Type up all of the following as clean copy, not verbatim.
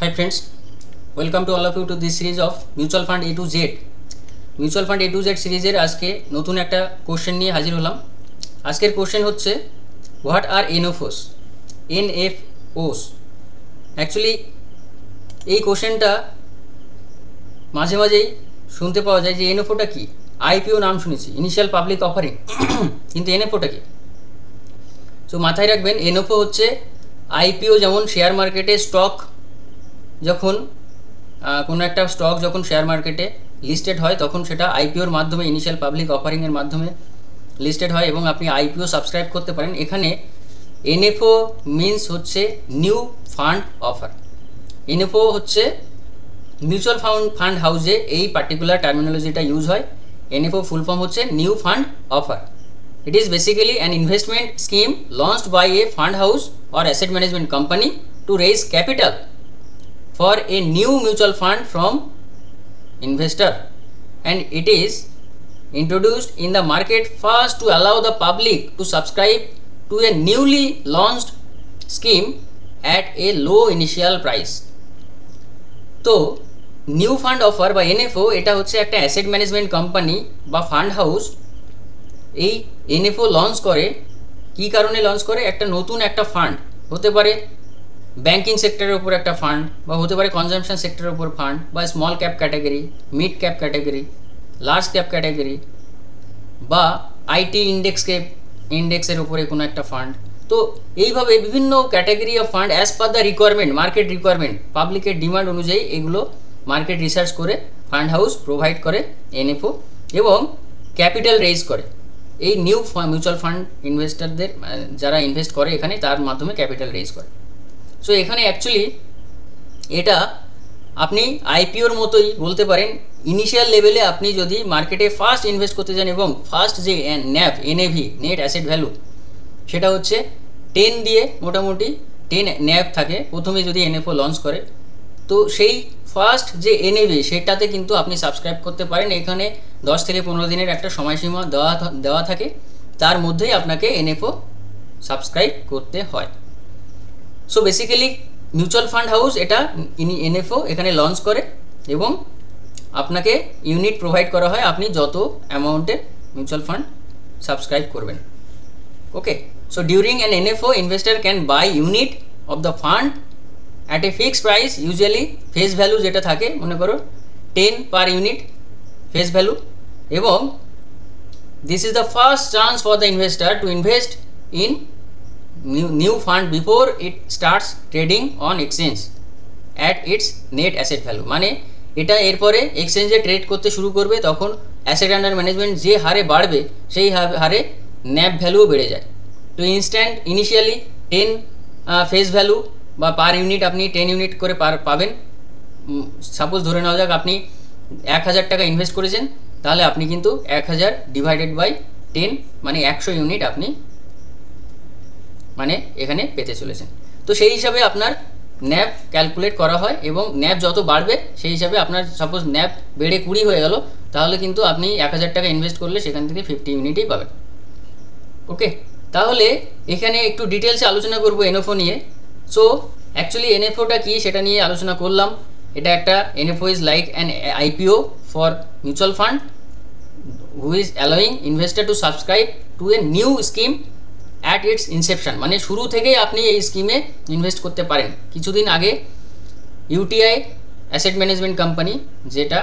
Hi friends, welcome to all of you to this series of Mutual Fund A to Z. Mutual Fund A to Z সিরিজের আজকে নতুন একটা question নিয়ে হাজির হলাম। আজকের কোশ্চেন হচ্ছে what are NFOs? NFOs actually এই কোশ্চেনটা মাঝে মাঝেই শুনতে পাওয়া যায় যে NFOটা কি। IPO নাম শুনেছি, ইনিশিয়াল পাবলিক অফারিং, কিন্তু NFOটা কি? সো মাথায় রাখবেন NFO হচ্ছে IPO, যেমন শেয়ার মার্কেটে স্টক যখন কোনো একটা স্টক যখন শেয়ার মার্কেটে লিস্টেড হয় তখন সেটা IPOর মাধ্যমে, ইনিশিয়াল পাবলিক অফারিংয়ের মাধ্যমে লিস্টেড হয় এবং আপনি IPO সাবস্ক্রাইব করতে পারেন। এখানে NFO মিনস হচ্ছে নিউ ফান্ড অফার। NFO হচ্ছে মিউচুয়াল ফান্ড হাউসে এই পার্টিকুলার টার্মিনোলজিটা ইউজ হয়। NFO ফুল ফর্ম হচ্ছে new fund offer. It is basically an investment scheme launched by a fund house or asset management company to raise capital for a new mutual fund from investor, and it is introduced in the market first to allow the public to subscribe to a newly launched scheme at a low initial price. তো new fund offer বা NFO এটা হচ্ছে একটা asset management company বা fund house এই NFO launch করে। কি কারণে লঞ্চ করে? একটা নতুন একটা ফান্ড হতে পারে ব্যাংকিং সেক্টরের উপর একটা ফান্ড, বা হতে পারে কনজামশন সেক্টরের উপর ফান্ড, বা small cap category, mid cap category, large cap category, বা IT ইন্ডেক্সের উপরে কোনো একটা ফান্ড। তো এইভাবে বিভিন্ন category of fund as per the requirement, market requirement, পাবলিকের ডিমান্ড অনুযায়ী এগুলো মার্কেট রিসার্চ করে ফান্ড হাউস প্রোভাইড করে NFO এবং ক্যাপিটাল রেইজ করে। এই নিউ মিউচুয়াল ফান্ড ইনভেস্টরদের যারা ইনভেস্ট করে এখানে, তার মাধ্যমে ক্যাপিটাল রেইজ করে। সো এখানে অ্যাকচুয়ালি এটা আপনি IPOর মতোই বলতে পারেন। ইনিশিয়াল লেভেলে আপনি যদি মার্কেটে ফার্স্ট ইনভেস্ট করতে চান এবং ফার্স্ট যে NAV নেট অ্যাসেট ভ্যালু সেটা হচ্ছে 10 দিয়ে, মোটামুটি 10 NAV থাকে প্রথমে যদি NFO লঞ্চ করে, তো সেই ফার্স্ট যে NAV সেটাতে কিন্তু আপনি সাবস্ক্রাইব করতে পারেন। এখানে 10 থেকে 15 দিনের একটা সময়সীমা দেওয়া থাকে, তার মধ্যেই আপনাকে NFO সাবস্ক্রাইব করতে হয়। So basically mutual fund house এটা NFO এখানে লঞ্চ করে এবং আপনাকে ইউনিট প্রোভাইড করা হয় আপনি যত অ্যামাউন্টের মিউচুয়াল ফান্ড সাবস্ক্রাইব করবেন। Okay, so during an NFO investor can buy unit of the fund at a fixed price, usually face value যেটা থাকে মনে করো 10 পার ইউনিট ফেস ভ্যালু, এবং this is the first chance for the investor to invest in new fund before it starts trading on exchange at its net asset value। মানে এটা এরপরে এক্সচেঞ্জে trade করতে শুরু করবে, তখন অ্যাসেট আন্ডার ম্যানেজমেন্ট যে হারে বাড়বে সেই হারে NAV ভ্যালুও বেড়ে যায়। তো ইনিশিয়ালি 10 ফেস ভ্যালু বা পার ইউনিট আপনি 10 ইউনিট করে পাবেন। সাপোজ ধরে নেওয়া যাক আপনি 1000 টাকা ইনভেস্ট করেছেন, তাহলে আপনি কিন্তু 1000 ডিভাইডেড বাই 10 মানে 100 ইউনিট আপনি মানে এখানে পেতে চলেছেন। তো সেই হিসাবে আপনার NAV ক্যালকুলেট করা হয় এবং NAV যত বাড়বে সেই হিসাবে আপনার সাপোজ NAV বেড়ে 20 হয়ে গেল, তাহলে কিন্তু আপনি 1000 টাকা ইনভেস্ট করলে সেখান থেকে 50 ইউনিটই পাবেন। ওকে, তাহলে এখানে একটু ডিটেলসে আলোচনা করব NFO নিয়ে। সো অ্যাকচুয়ালি NFOটা কি সেটা নিয়ে আলোচনা করলাম। এটা একটা NFO is like an IPO for mutual fund who is allowing investor to subscribe to a new scheme at it's Inception. মানে শুরু থেকেই আপনি এই স্কিমে ইনভেস্ট করতে পারেন। কিছুদিন আগে UTI অ্যাসেট ম্যানেজমেন্ট কোম্পানি, যেটা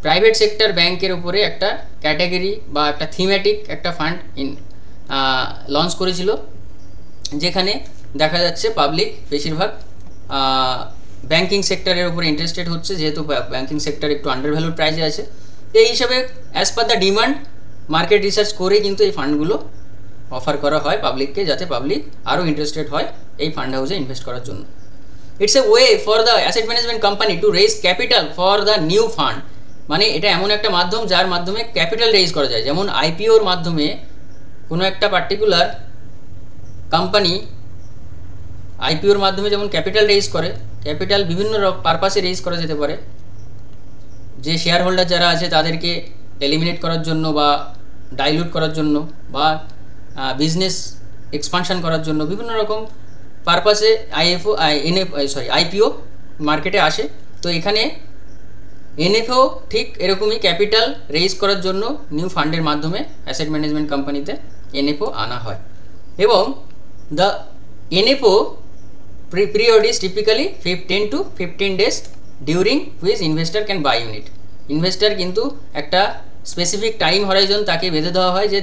প্রাইভেট সেক্টর ব্যাংকের উপরে একটা ক্যাটাগরি বা একটা থিমেটিক একটা ফান্ড লঞ্চ করেছিল, যেখানে দেখা যাচ্ছে পাবলিক বেশিরভাগ ব্যাংকিং সেক্টরের উপরে ইন্টারেস্টেড হচ্ছে, যেহেতু ব্যাংকিং সেক্টর একটু আন্ডার ভ্যালুড প্রাইসে আছে। তো এই হিসাবে as per the demand market research করে কিন্তু এই ফান্ডগুলো অফার করা হয় পাবলিককে, যাতে পাবলিক আরও ইন্টারেস্টেড হয় এই ফান্ড হাউসে ইনভেস্ট করার জন্য। It's a way for the asset management company to raise capital for the new fund. মানে এটা এমন একটা মাধ্যম যার মাধ্যমে ক্যাপিটাল রেজ করা যায়। যেমন IPOর মাধ্যমে কোনো একটা পার্টিকুলার কোম্পানি IPOর মাধ্যমে যেমন ক্যাপিটাল রেজ করে, ক্যাপিটাল বিভিন্ন পারপাসে রেজ করা যেতে পারে। যে শেয়ার হোল্ডার যারা আছে তাদেরকে এলিমিনেট করার জন্য বা ডাইলুট করার জন্য, বা বিজনেস এক্সপানশন করার জন্য বিভিন্ন রকম পারপাসে IPO মার্কেটে আসে। তো এখানে এনএফও ঠিক এরকমই ক্যাপিটাল রেইজ করার জন্য নিউ ফান্ডের মাধ্যমে অ্যাসেট ম্যানেজমেন্ট কোম্পানিতে এনএফও আনা হয়। এবং the NFO period is typically 10 to 15 days during which investor can buy unit. Investor কিন্তু একটা স্পেসিফিক টাইম হরাইজন তাকে বেঁধে দেওয়া হয় যে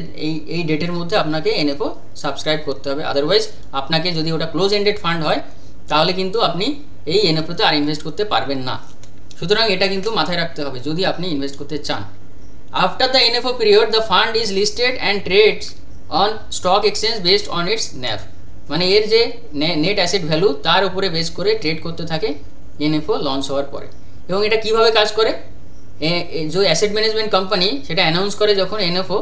এই ডেটের মধ্যে আপনাকে এনএফও সাবস্ক্রাইব করতে হবে, আদারওয়াইজ আপনাকে যদি ওটা ক্লোজ এন্ডেড ফান্ড হয় তাহলে কিন্তু আপনি এই এনএফওতে আর ইনভেস্ট করতে পারবেন না। সুতরাং এটা কিন্তু মাথায় রাখতে হবে যদি আপনি ইনভেস্ট করতে চান। After the NFO period the fund is listed and trades on stock exchange based on its NAV, মানে এর যে নেট অ্যাসেট ভ্যালু তার উপরে বেস করে ট্রেড করতে থাকে এনএফও লঞ্চ হওয়ার পরে। এবং এটা কিভাবে কাজ করে, যে অ্যাসেট ম্যানেজমেন্ট কোম্পানি সেটা অ্যানাউন্স করে যখন NFO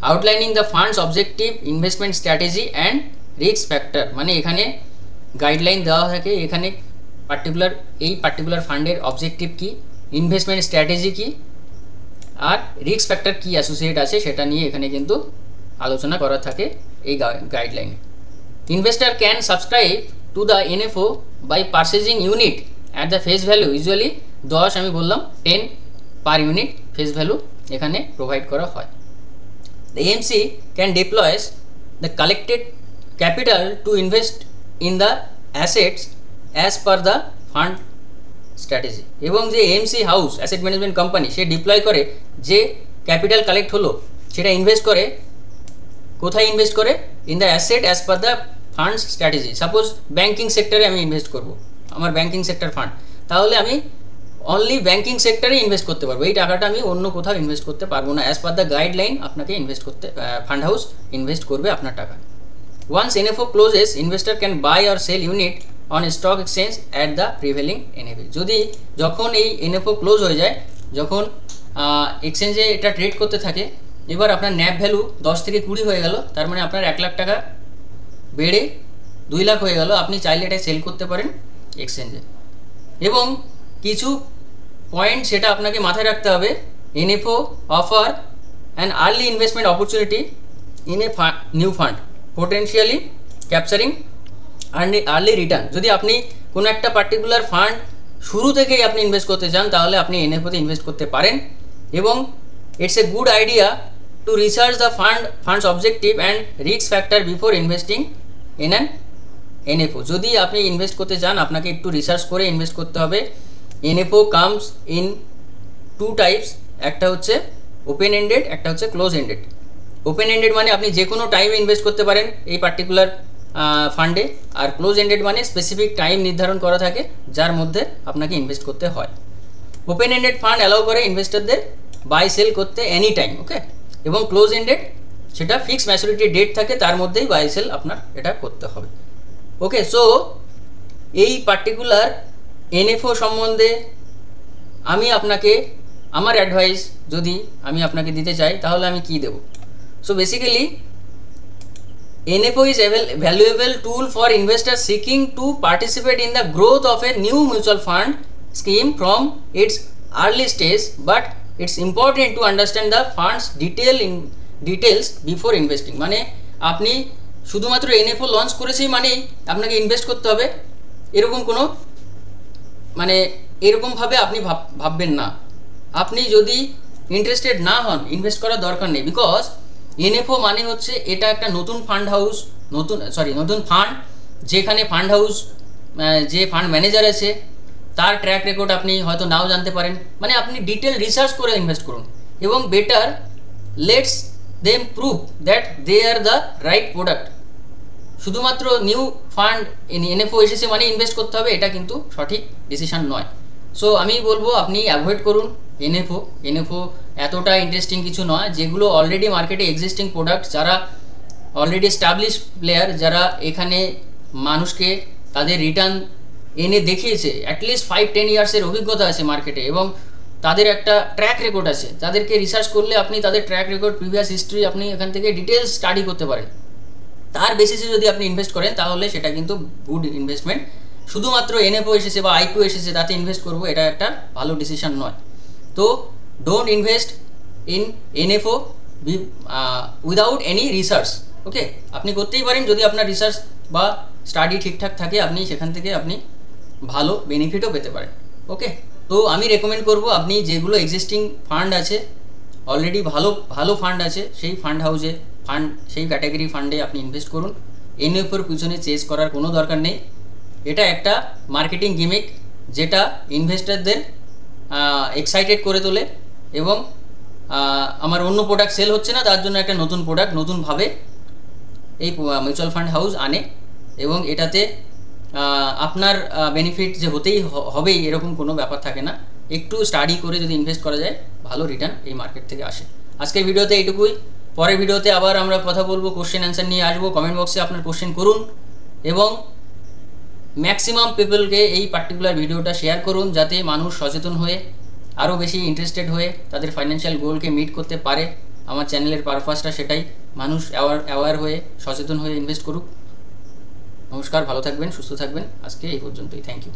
আউটলাইনিং the funds objective, investment strategy and risk factor, মানে এখানে গাইডলাইন দেওয়া থাকে এখানে পার্টিকুলার ফান্ডের অবজেক্টিভ কি, ইনভেস্টমেন্ট স্ট্র্যাটেজি কি আর রিস্ক ফ্যাক্টর কি অ্যাসোসিয়েট আছে সেটা নিয়ে এখানে কিন্তু আলোচনা করা থাকে এই গাইডলাইনে। Investor can subscribe to the NFO by purchasing unit at the face value, usually 10 আমি বললাম 10 পার ইউনিট ফেস ভ্যালু এখানে প্রোভাইড করা হয়। The AMC can deploys the collected capital to invest in the assets as per the fund strategy. এবং যে AMC house asset management company সে deploy করে যে capital collect হলো সেটা ইনভেস্ট করে কোথায়, ইনভেস্ট করে in the asset as per the funds strategy. Suppose banking সেক্টরে আমি ইনভেস্ট করব, আমার ব্যাঙ্কিং সেক্টর ফান্ড, তাহলে আমি অনলি ব্যাঙ্কিং সেক্টরে ইনভেস্ট করতে পারবো, এই টাকাটা আমি অন্য কোথাও ইনভেস্ট করতে পারবো না। অ্যাজ পার দ্য গাইডলাইন আপনাকে ইনভেস্ট করতে, ফান্ড হাউস ইনভেস্ট করবে আপনার টাকা। Once NFO closes investor can buy or sell unit on stock exchange at the prevailing NAV. যখন এই এনএফও ক্লোজ হয়ে যায়, যখন এক্সচেঞ্জে এটা ট্রেড করতে থাকে, এবার আপনার ন্যাপ ভ্যালু 10 থেকে 20 হয়ে গেল, তার মানে আপনার 1 লাখ টাকা বেড়ে 2 লাখ হয়ে গেল, আপনি চাইলে এটা সেল করতে পারেন এক্সচেঞ্জে। এবং কিছু পয়েন্ট সেটা আপনাকে মাথায় রাখতে হবে, NFO offer an early investment opportunity in a new fund potentially capturing early return. যদি আপনি কোনো একটা পার্টিকুলার ফান্ড শুরু থেকেই আপনি ইনভেস্ট করতে চান তাহলে আপনি এনএফওতে ইনভেস্ট করতে পারেন। এবং it's a good idea to research the funds objective and risk factor before investing in an NFO. যদি আপনি ইনভেস্ট করতে চান আপনাকে একটু রিসার্চ করে ইনভেস্ট করতে হবে। এনএফও কামস ইন 2 টাইপস, একটা হচ্ছে ওপেন এন্ডেড, একটা হচ্ছে ক্লোজ এন্ডেড। ওপেন এন্ডেড মানে আপনি যে কোনো টাইমে ইনভেস্ট করতে পারেন এই পার্টিকুলার ফান্ডে, আর ক্লোজ এন্ডেড মানে স্পেসিফিক টাইম নির্ধারণ করা থাকে যার মধ্যে আপনাকে ইনভেস্ট করতে হয়। ওপেন এন্ডেড ফান্ড অ্যালাউ করে ইনভেস্টরদের বাই সেল করতে এনি টাইম, ওকে। এবং ক্লোজ এন্ডেড সেটা ফিক্সড ম্যাচুরিটি ডেট থাকে, তার মধ্যেই বাই সেল আপনার এটা করতে হবে, ওকে। সো এই পার্টিকুলার এনএফও সম্বন্ধে আমি আপনাকে আমার অ্যাডভাইস যদি আমি আপনাকে দিতে চাই তাহলে আমি কি দেব? So basically NFO is a valuable tool for investors seeking to participate in the growth of a new mutual fund scheme from its early stage, but it's important to understand the fund's details before investing. মানে আপনি শুধুমাত্র NFO launch করেছি মানে আপনাকে invest করতে হবে এরকম কোনো মানে এরকমভাবে আপনি ভাববেন না। আপনি যদি ইন্টারেস্টেড না হন ইনভেস্ট করার দরকার নেই, বিকজ এনএফও মানে হচ্ছে এটা একটা নতুন ফান্ড হাউস, নতুন ফান্ড, যেখানে ফান্ড হাউস যে ফান্ড ম্যানেজার আছে তার ট্র্যাক রেকর্ড আপনি হয়তো নাও জানতে পারেন। মানে আপনি ডিটেল রিসার্চ করে ইনভেস্ট করুন এবং better lets them prove that they are the right product. শুধুমাত্র নিউ ফান্ড এনএফও এসেছে মানে ইনভেস্ট করতে হবে, এটা কিন্তু সঠিক ডিসিশন নয়। সো আমি বলবো আপনি অ্যাভয়েড করুন এনএফও এতটা ইন্টারেস্টিং কিছু নয়। যেগুলো অলরেডি মার্কেটে এক্সিস্টিং প্রোডাক্ট, যারা অলরেডি এস্টাবলিশ প্লেয়ার, যারা এখানে মানুষকে তাদের রিটার্ন এনে দেখিয়েছে, অ্যাটলিস্ট 5-10 ইয়ার্সের অভিজ্ঞতা আছে মার্কেটে এবং তাদের একটা ট্র্যাক রেকর্ড আছে, তাদেরকে রিসার্চ করলে আপনি তাদের ট্র্যাক রেকর্ড, প্রিভিয়াস হিস্ট্রি আপনি এখান থেকে ডিটেলস স্টাডি করতে পারেন। তার বেসিসে যদি আপনি ইনভেস্ট করেন তাহলে সেটা কিন্তু গুড ইনভেস্টমেন্ট। শুধুমাত্র এনএফও এসেছে বা আইপিও এসেছে তাতে ইনভেস্ট করবো, এটা একটা ভালো ডিসিশন নয়। তো don't invest in NFO without any research, okay. আপনি করতেই পারেন যদি আপনার রিসার্চ বা স্টাডি ঠিকঠাক থাকে, আপনি সেখান থেকে আপনি ভালো বেনিফিটও পেতে পারেন। ওকে, তো আমি রেকমেন্ড করব আপনি যেগুলো এক্সিস্টিং ফান্ড আছে, অলরেডি ভালো ভালো ফান্ড আছে, সেই ফান্ড হাউসে সেই ক্যাটাগরি ফান্ডে আপনি ইনভেস্ট করুন। এনএফের পিছনে চেজ করার কোনো দরকার নেই। এটা একটা মার্কেটিং গিমিক যেটা ইনভেস্টরদের এক্সাইটেড করে তোলে এবং আমার অন্য প্রোডাক্ট সেল হচ্ছে না, তার জন্য একটা নতুন প্রোডাক্ট নতুনভাবে এই মিউচুয়াল ফান্ড হাউস আনে এবং এটাতে আপনার বেনিফিট যে হবেই এরকম কোনো ব্যাপার থাকে না। একটু স্টাডি করে যদি ইনভেস্ট করা যায়, ভালো রিটার্ন এই মার্কেট থেকে আসে। আজকের ভিডিওতে এইটুকুই। পরের ভিডিওতে আবার আমরা কথা বলবো, কোশ্চেন অ্যান্সার নিয়ে আসবো। কমেন্ট বক্সে আপনার কোশ্চেন করুন এবং ম্যাক্সিমাম পিপলকে এই পার্টিকুলার ভিডিওটা শেয়ার করুন, যাতে মানুষ সচেতন হয়ে আরও বেশি ইন্টারেস্টেড হয়ে তাদের ফাইন্যান্সিয়াল গোলকে মিট করতে পারে। আমার চ্যানেলের পারপাসটা সেটাই, মানুষ অ্যাওয়ার হয়ে সচেতন হয়ে ইনভেস্ট করুক। নমস্কার, ভালো থাকবেন, সুস্থ থাকবেন। আজকে এই পর্যন্তই। Thank you.